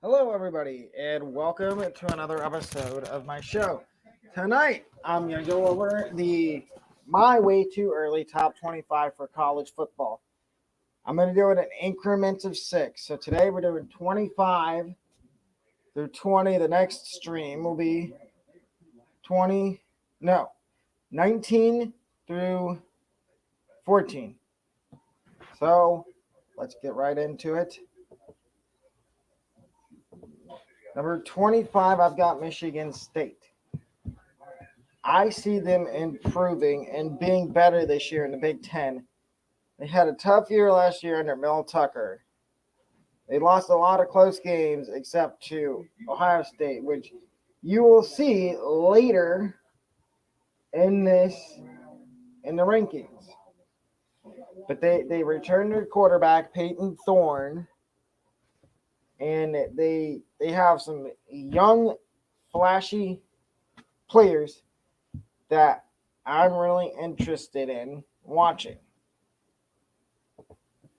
Hello, everybody, and welcome to another episode of my show. Tonight, I'm going to go over the my way too early top 25 for college football. I'm going to do it in increments of 6. So today we're doing 25 through 20. The next stream will be 20, no, 19 through 14. So let's get right into it. Number 25, I've got Michigan State. I see them improving and being better this year in the Big Ten. They had a tough year last year under Mel Tucker. They lost a lot of close games except to Ohio State, which you will see later in the rankings. But they returned their quarterback, Peyton Thorne, and they have some young, flashy players that I'm really interested in watching.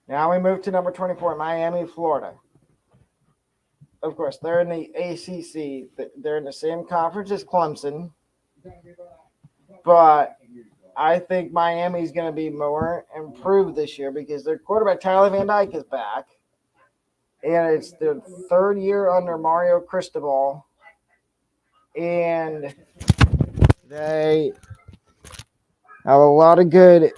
Now we move to number 24, Miami, Florida. Of course, they're in the ACC. They're in the same conference as Clemson. But I think Miami's going to be more improved this year because their quarterback, Tyler Van Dyke, is back. And it's their third year under Mario Cristobal. And they have a lot of good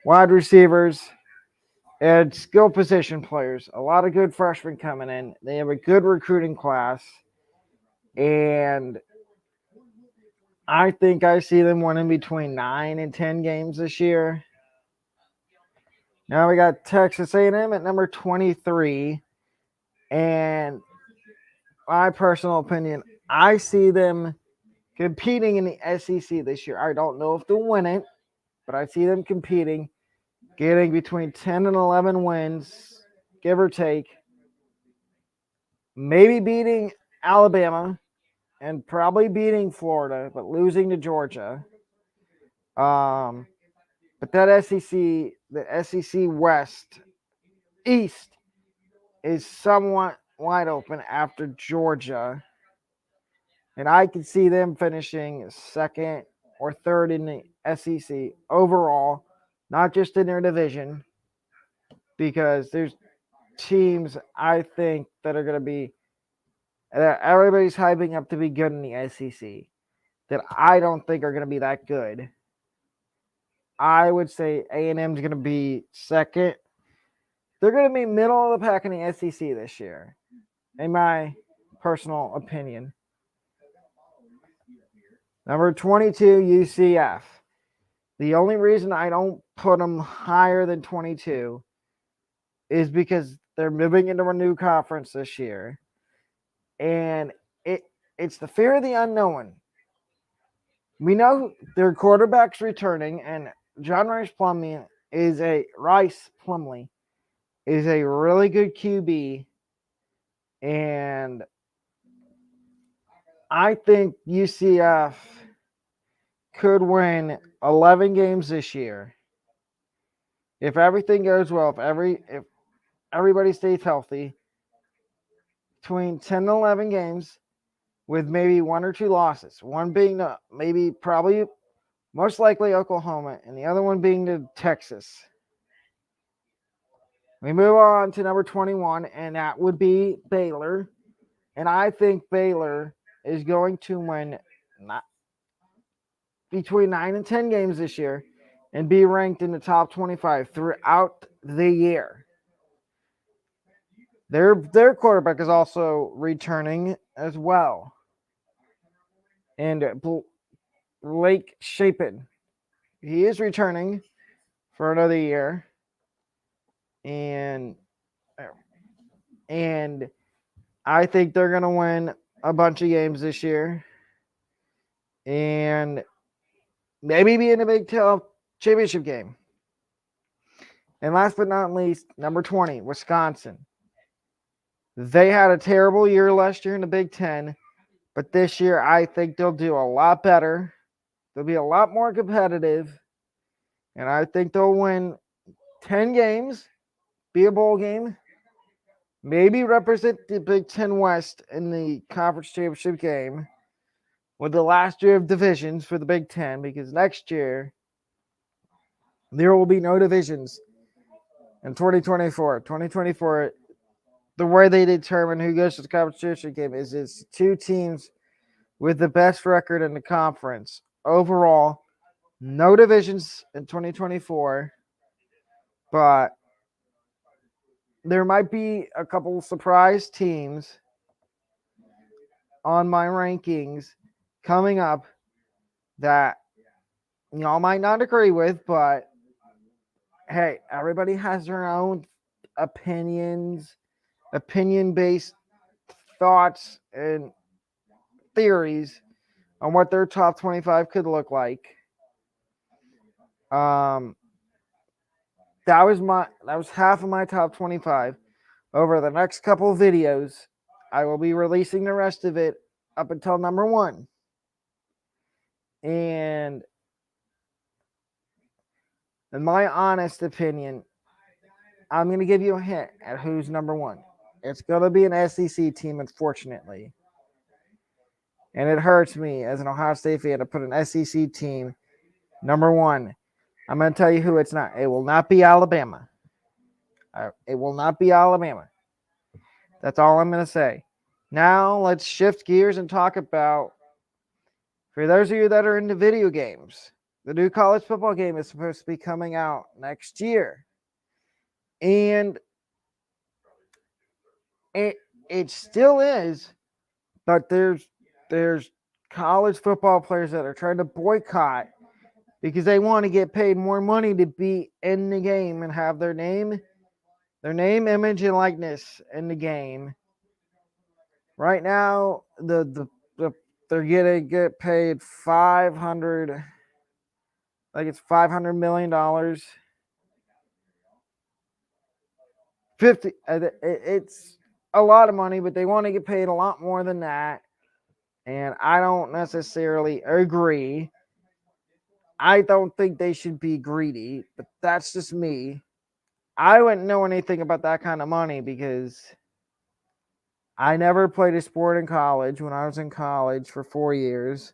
wide receivers and skill position players. A lot of good freshmen coming in. They have a good recruiting class. And I think I see them winning between 9 and 10 games this year. Now we got Texas A&M at number 23. And my personal opinion, I see them competing in the SEC this year. I don't know if they'll win it, but I see them competing, getting between 10 and 11 wins, give or take. Maybe beating Alabama and probably beating Florida, but losing to Georgia. But that the SEC East is somewhat wide open after Georgia. And I can see them finishing second or third in the SEC overall, not just in their division, because there's teams I think that are going to be that everybody's hyping up to be good in the SEC that I don't think are going to be that good. I would say A&M is going to be second. They're going to be middle of the pack in the SEC this year, in my personal opinion. Number 22, UCF. The only reason I don't put them higher than 22 is because they're moving into a new conference this year. And it's the fear of the unknown. We know their quarterback's returning, and John Rice Plumlee is a really good QB. And I think UCF could win 11 games this year. If everything goes well, if everybody stays healthy, between 10 and 11 games with maybe one or two losses. One being probably most likely Oklahoma, and the other one being to Texas. We move on to number 21, and that would be Baylor. And I think Baylor is going to win between 9 and 10 games this year and be ranked in the top 25 throughout the year. Their quarterback is also returning as well. And Blake Shapen, he is returning for another year. And I think they're going to win a bunch of games this year. And maybe be in a Big 12 championship game. And last but not least, number 20, Wisconsin. They had a terrible year last year in the Big 10, but this year I think they'll do a lot better. They'll be a lot more competitive, and I think they'll win 10 games, be a bowl game, maybe represent the Big Ten West in the conference championship game with the last year of divisions for the Big Ten, because next year there will be no divisions in 2024. 2024, the way they determine who goes to the conference championship game is it's two teams with the best record in the conference. Overall, no divisions in 2024, but there might be a couple surprise teams on my rankings coming up that y'all might not agree with, but hey, everybody has their own opinions, opinion-based thoughts and theories on what their top 25 could look like. Um, that was half of my top 25. Over the next couple of videos, I will be releasing the rest of it up until number 1. And in my honest opinion, I'm going to give you a hint at who's number 1. It's going to be an SEC team, unfortunately. And it hurts me as an Ohio State fan to put an SEC team number 1. I'm going to tell you who it's not. It will not be Alabama. It will not be Alabama. That's all I'm going to say. Now let's shift gears and talk about, for those of you that are into video games, the new college football game is supposed to be coming out next year. And it still is, but there's college football players that are trying to boycott because they want to get paid more money to be in the game and have their name, image, and likeness in the game. Right now, they're gonna get paid $500 million. 50. It's a lot of money, but they want to get paid a lot more than that. And I don't necessarily agree. I don't think they should be greedy, but that's just me. I wouldn't know anything about that kind of money because I never played a sport in college when I was in college for 4 years.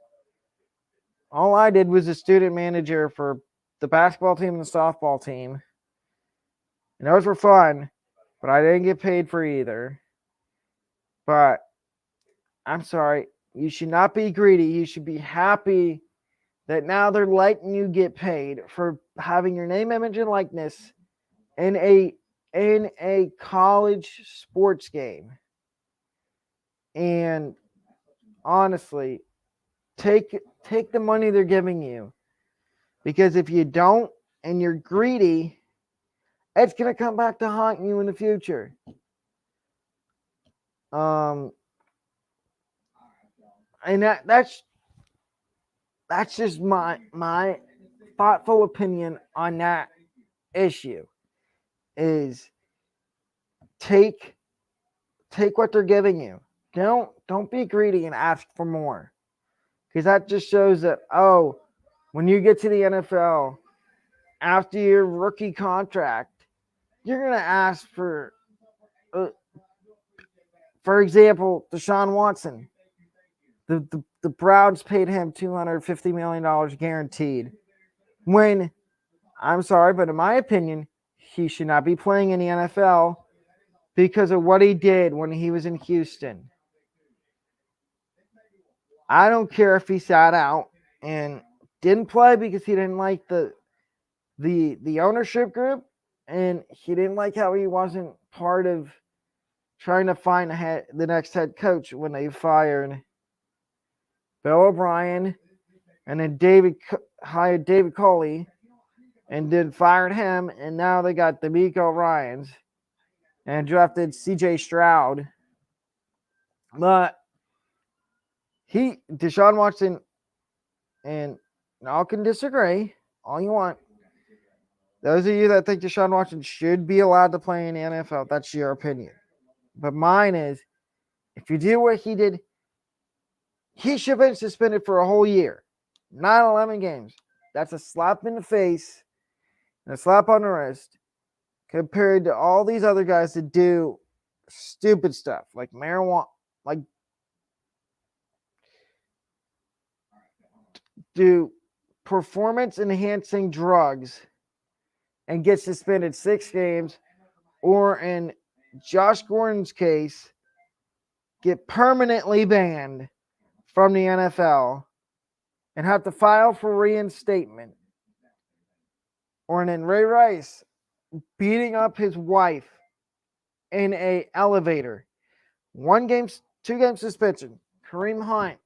All I did was a student manager for the basketball team and the softball team. And those were fun, but I didn't get paid for either. But I'm sorry, you should not be greedy. You should be happy that now they're letting you get paid for having your name, image, and likeness in a college sports game. And honestly, take the money they're giving you, because if you don't and you're greedy, it's gonna come back to haunt you in the future. And that's just my thoughtful opinion on that issue. Is take what they're giving you. Don't be greedy and ask for more, because that just shows that, oh, when you get to the NFL after your rookie contract, you're gonna ask for example, Deshawn Watson. The Browns paid him $250 million guaranteed. When, I'm sorry, but in my opinion, he should not be playing in the NFL because of what he did when he was in Houston. I don't care if he sat out and didn't play because he didn't like the ownership group, and he didn't like how he wasn't part of trying to find the next head coach when they fired Bill O'Brien, and then hired David Coley, and then fired him, and now they got DeMeco Ryans and drafted C.J. Stroud. But Deshaun Watson, and y'all can disagree all you want. Those of you that think Deshaun Watson should be allowed to play in the NFL, that's your opinion. But mine is, if you do what he did, he should have been suspended for a whole year, not 11 games. That's a slap in the face and a slap on the wrist compared to all these other guys that do stupid stuff like marijuana, like do performance enhancing drugs and get suspended 6 games, or in Josh Gordon's case, get permanently banned from the NFL and have to file for reinstatement. Or in Ray Rice beating up his wife in a elevator. 1 game, 2 game suspension. Kareem Hunt,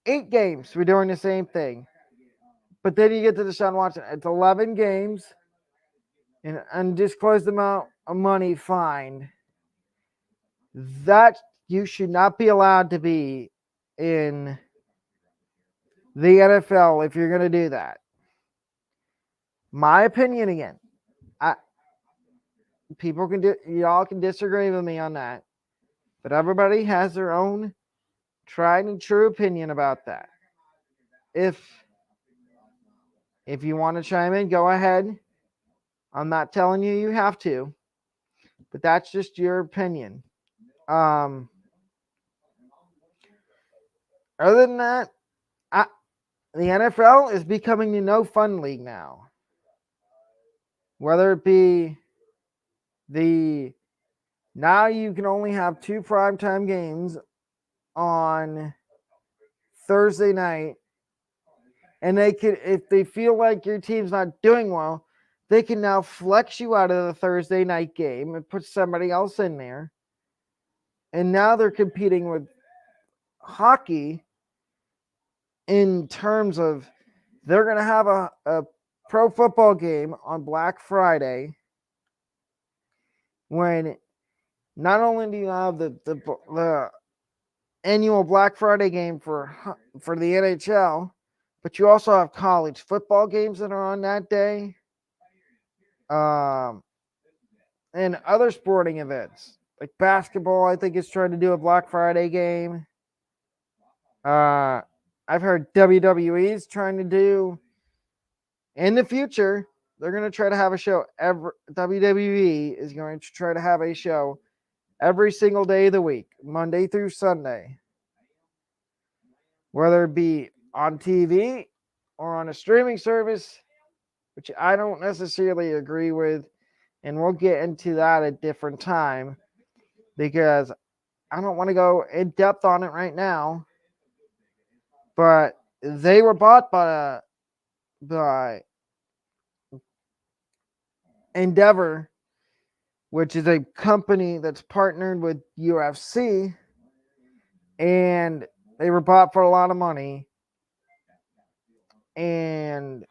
8 games for doing the same thing. But then you get to Deshaun Watson. It's 11 games and an undisclosed amount of money fined. That you should not be allowed to be in the NFL if you're going to do that. My opinion again. Y'all can disagree with me on that, but everybody has their own tried and true opinion about that. If you want to chime in, go ahead. I'm not telling you have to, but that's just your opinion. Other than that, the NFL is becoming the no fun league now. Whether it be now you can only have 2 primetime games on Thursday night, and they could, if they feel like your team's not doing well, they can now flex you out of the Thursday night game and put somebody else in there. And now they're competing with hockey in terms of they're going to have a pro football game on Black Friday, when not only do you have the annual Black Friday game for the NHL, but you also have college football games that are on that day, and other sporting events like basketball. I think is trying to do a Black Friday game. I've heard WWE is trying to do, in the future, they're going to try to have a show. WWE is going to try to have a show every single day of the week, Monday through Sunday. Whether it be on TV or on a streaming service, which I don't necessarily agree with. And we'll get into that at a different time because I don't want to go in depth on it right now. But they were bought by Endeavor, which is a company that's partnered with UFC, and they were bought for a lot of money. And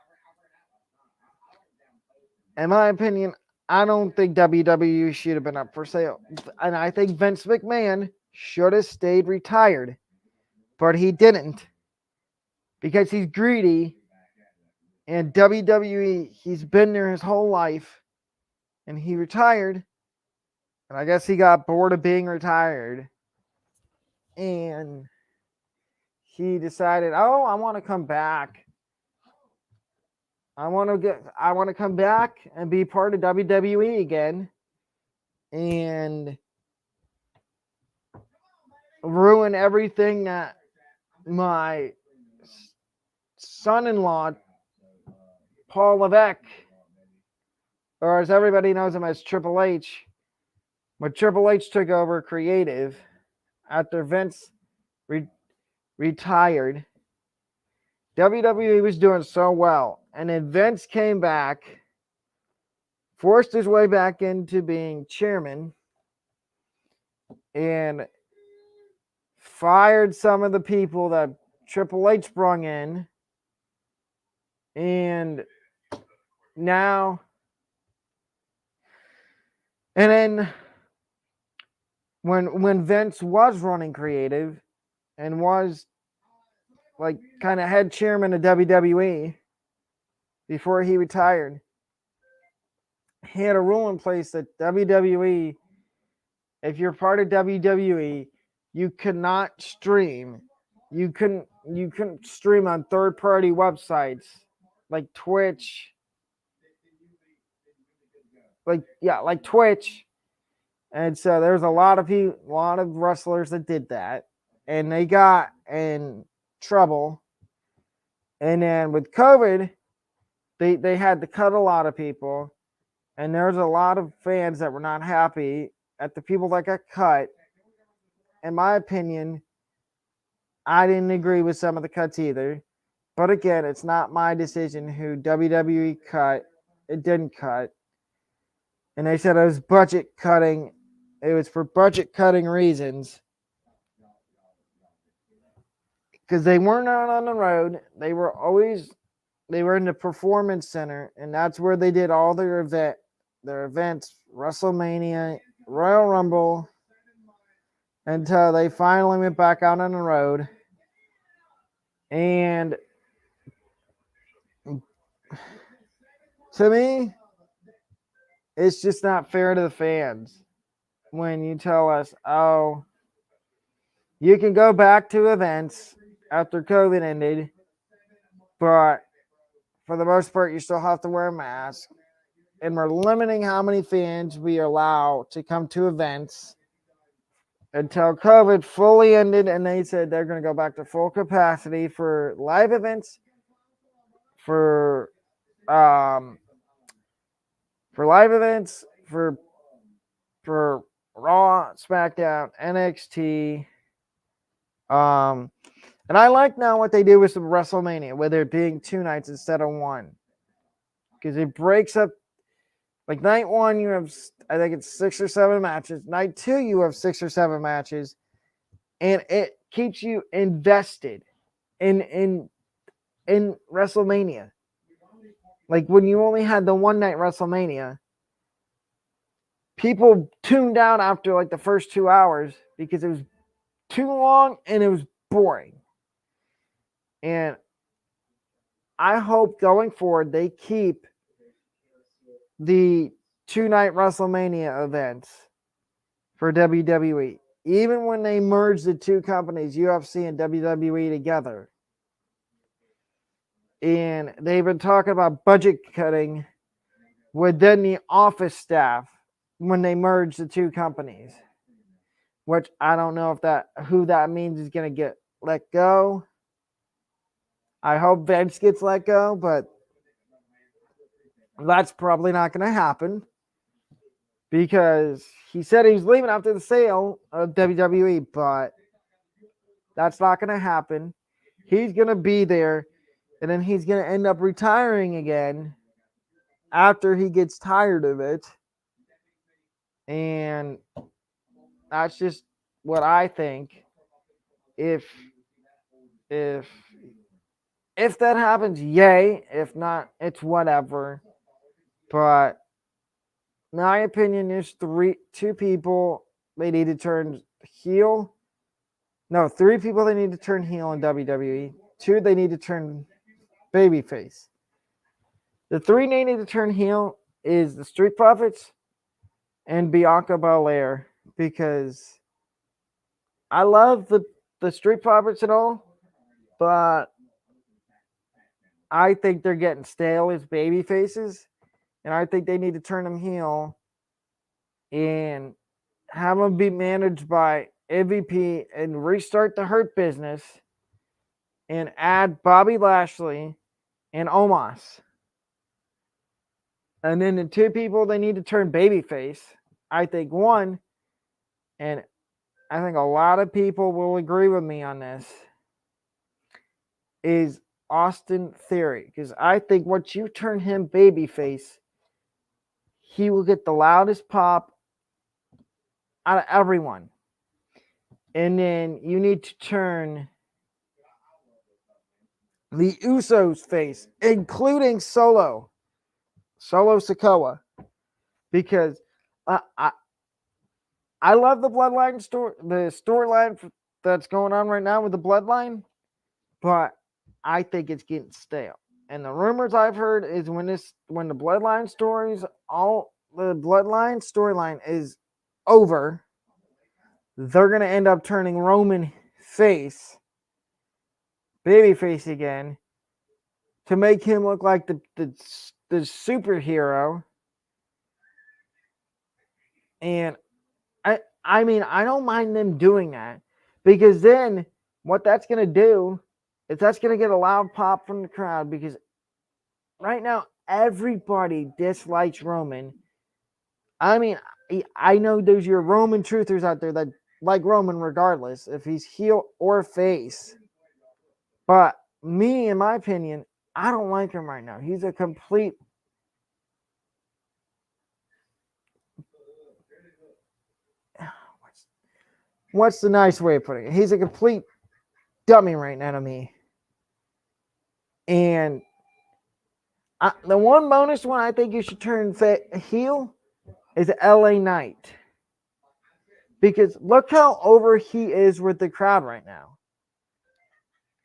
in my opinion, I don't think WWE should have been up for sale. And I think Vince McMahon should have stayed retired. But he didn't. Because he's greedy. And WWE, he's been there his whole life. And he retired. And I guess he got bored of being retired. And he decided, I want to come back. I want to come back and be part of WWE again and ruin everything that my son-in-law, Paul Levesque, or as everybody knows him as Triple H, when Triple H took over creative after Vince retired, WWE was doing so well. And then Vince came back, forced his way back into being chairman, and fired some of the people that Triple H brung in. And now, and then when Vince was running creative and was like kind of head chairman of WWE before he retired, he had a rule in place that WWE, if you're part of WWE, you cannot stream. You couldn't stream on third-party websites like Twitch. Like Twitch And so there's a lot of people, a lot of wrestlers that did that, and they got in trouble. And then with COVID, they had to cut a lot of people, and there's a lot of fans that were not happy at the people that got cut. In my opinion, I didn't agree with some of the cuts either. But again, it's not my decision who WWE cut. It didn't cut. And they said it was budget cutting. It was for budget cutting reasons. Because they weren't out on the road. They were in the performance center, and that's where they did all their events, WrestleMania, Royal Rumble, until they finally went back out on the road. And to me, it's just not fair to the fans when you tell us, oh, you can go back to events after COVID ended, but for the most part, you still have to wear a mask. And we're limiting how many fans we allow to come to events until COVID fully ended, and they said they're going to go back to full capacity for live events, for live events, for Raw, SmackDown, NXT. And I like now what they do with some WrestleMania, with it being 2 nights instead of 1, because it breaks up. Like night 1, you have, I think it's 6 or 7 matches. Night 2, you have 6 or 7 matches, and it keeps you invested in WrestleMania. Like when you only had the 1 night WrestleMania, people tuned out after like the first 2 hours because it was too long and it was boring. And I hope going forward they keep the 2 night WrestleMania events for WWE. Even when they merge the 2 companies, UFC and WWE, together. And they've been talking about budget cutting within the office staff when they merge the 2 companies. Which I don't know who that means is going to get let go. I hope Vince gets let go, but that's probably not going to happen because he said he was leaving after the sale of WWE, but that's not going to happen. He's going to be there, and then he's going to end up retiring again after he gets tired of it. And that's just what I think. If that happens, yay. If not, it's whatever. But my opinion is 2 people they need to turn heel. No, 3 people they need to turn heel in WWE. 2 they need to turn babyface. The 3 they need to turn heel is the Street Profits and Bianca Belair, because I love the Street Profits and all, but I think they're getting stale as baby faces, and I think they need to turn them heel and have them be managed by MVP and restart the Hurt Business and add Bobby Lashley and Omos. And then the 2 people they need to turn babyface, I think one, and I think a lot of people will agree with me on this, is Austin Theory. Because I think once you turn him babyface, he will get the loudest pop out of everyone. And then you need to turn the Usos face, including Solo Sikoa, because I love the Bloodline storyline that's going on right now with the Bloodline, but I think it's getting stale. And the rumors I've heard is when the Bloodline storyline is over, they're gonna end up turning Roman babyface again, to make him look like the superhero. And I mean, I don't mind them doing that because then what that's going to do is that's going to get a loud pop from the crowd because right now everybody dislikes Roman. I mean, I know there's your Roman truthers out there that like Roman regardless if he's heel or face. But me, in my opinion, I don't like him right now. He's a complete what's the nice way of putting it? He's a complete dummy right now to me. And the one bonus one I think you should turn heel is LA Knight. Because look how over he is with the crowd right now.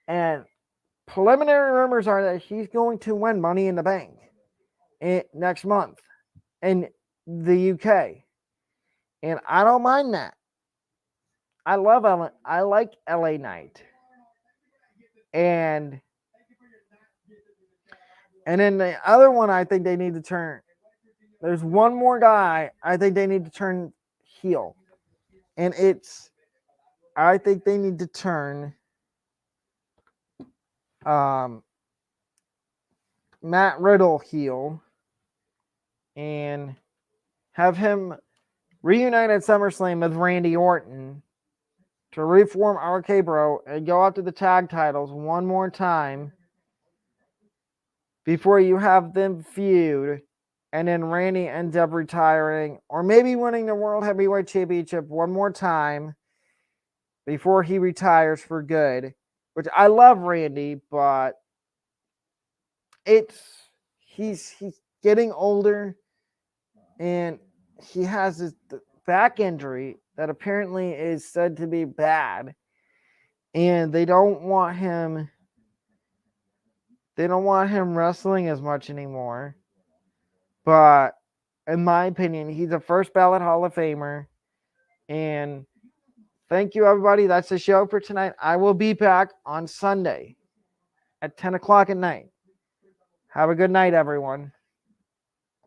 And preliminary rumors are that he's going to win Money in the Bank next month in the UK. And I don't mind that. I like LA Knight. And then the other one I think they need to turn. There's one more guy I think they need to turn heel. And I think they need to turn Matt Riddle heel and have him reunite at SummerSlam with Randy Orton to reform RK Bro and go after the tag titles one more time before you have them feud, and then Randy ends up retiring or maybe winning the World Heavyweight Championship one more time before he retires for good, which I love Randy, but he's getting older and he has this back injury that apparently is said to be bad, and they don't want him wrestling as much anymore. But in my opinion, he's a first ballot Hall of Famer. And thank you, everybody. That's the show for tonight. I will be back on Sunday at 10 o'clock at night. Have a good night, everyone.